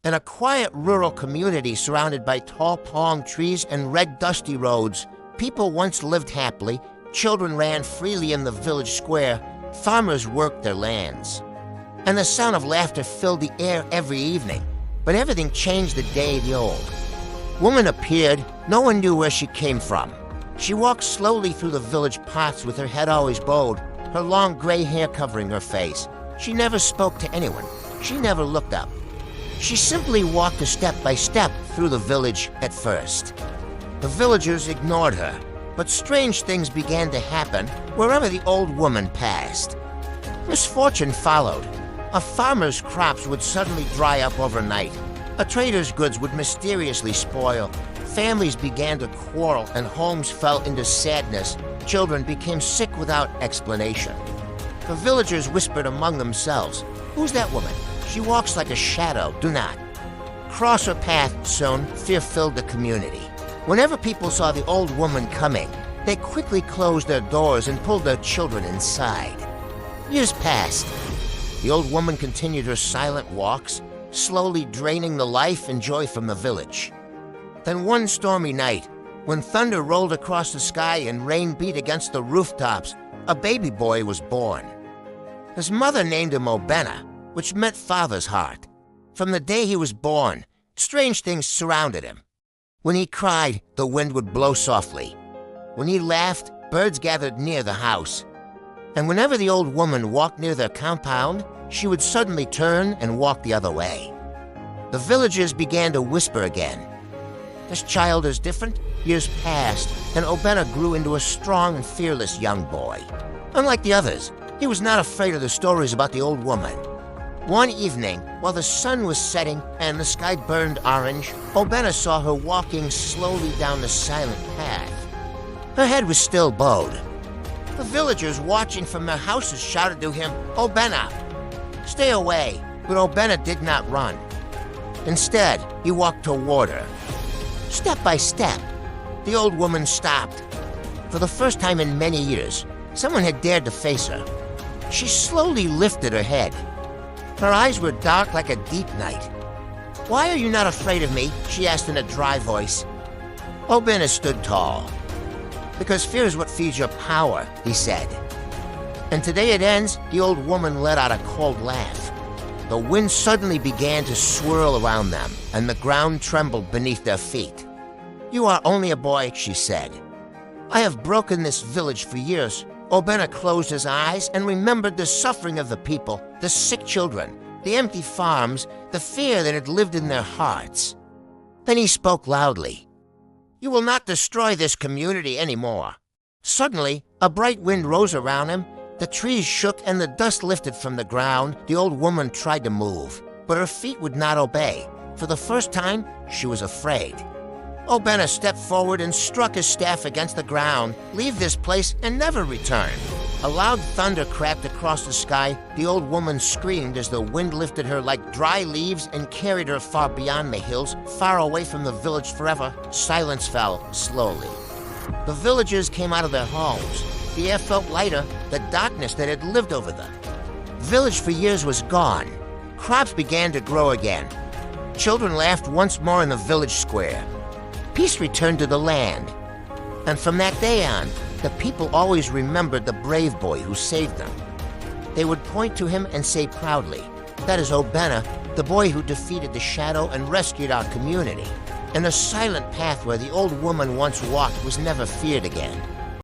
In a quiet rural community surrounded by tall palm trees and red dusty roads, people once lived happily, children ran freely in the village square, farmers worked their lands. And the sound of laughter filled the air every evening. But everything changed the day of the old. Woman appeared, no one knew where she came from. She walked slowly through the village paths with her head always bowed, her long gray hair covering her face. She never spoke to anyone. She never looked up. She simply walked a step by step through the village at first. The villagers ignored her, but strange things began to happen wherever the old woman passed. Misfortune followed. A farmer's crops would suddenly dry up overnight. A trader's goods would mysteriously spoil. Families began to quarrel and homes fell into sadness. Children became sick without explanation. The villagers whispered among themselves, "Who's that woman? She walks like a shadow. Do not cross her path." Soon, fear filled the community. Whenever people saw the old woman coming, they quickly closed their doors and pulled their children inside. Years passed. The old woman continued her silent walks, slowly draining the life and joy from the village. Then one stormy night, when thunder rolled across the sky and rain beat against the rooftops, a baby boy was born. His mother named him Obina, which meant father's heart. From the day he was born, strange things surrounded him. When he cried, the wind would blow softly. When he laughed, birds gathered near the house. And whenever the old woman walked near their compound, she would suddenly turn and walk the other way. The villagers began to whisper again. This child is different. Years passed, and Obina grew into a strong and fearless young boy. Unlike the others, he was not afraid of the stories about the old woman. One evening, while the sun was setting and the sky burned orange, Obina saw her walking slowly down the silent path. Her head was still bowed. The villagers watching from their houses shouted to him, "Obina, stay away!" But Obina did not run. Instead, he walked toward her. Step by step, the old woman stopped. For the first time in many years, someone had dared to face her. She slowly lifted her head. Her eyes were dark like a deep night. "Why are you not afraid of me?" she asked in a dry voice. Obina stood tall. "Because fear is what feeds your power," he said. And today it ends, the old woman let out a cold laugh. The wind suddenly began to swirl around them, and the ground trembled beneath their feet. "You are only a boy," she said. "I have broken this village for years." Obina closed his eyes and remembered the suffering of the people, the sick children, the empty farms, the fear that had lived in their hearts. Then he spoke loudly. "You will not destroy this community anymore." Suddenly, a bright wind rose around him. The trees shook and the dust lifted from the ground. The old woman tried to move, but her feet would not obey. For the first time, she was afraid. Obina stepped forward and struck his staff against the ground. "Leave this place and never return." A loud thunder cracked across the sky. The old woman screamed as the wind lifted her like dry leaves and carried her far beyond the hills, far away from the village forever. Silence fell slowly. The villagers came out of their homes. The air felt lighter, the darkness that had lived over them. The village for years was gone. Crops began to grow again. Children laughed once more in the village square. Peace returned to the land. And from that day on, the people always remembered the brave boy who saved them. They would point to him and say proudly, "That is Obina, the boy who defeated the shadow and rescued our community." And the silent path where the old woman once walked was never feared again.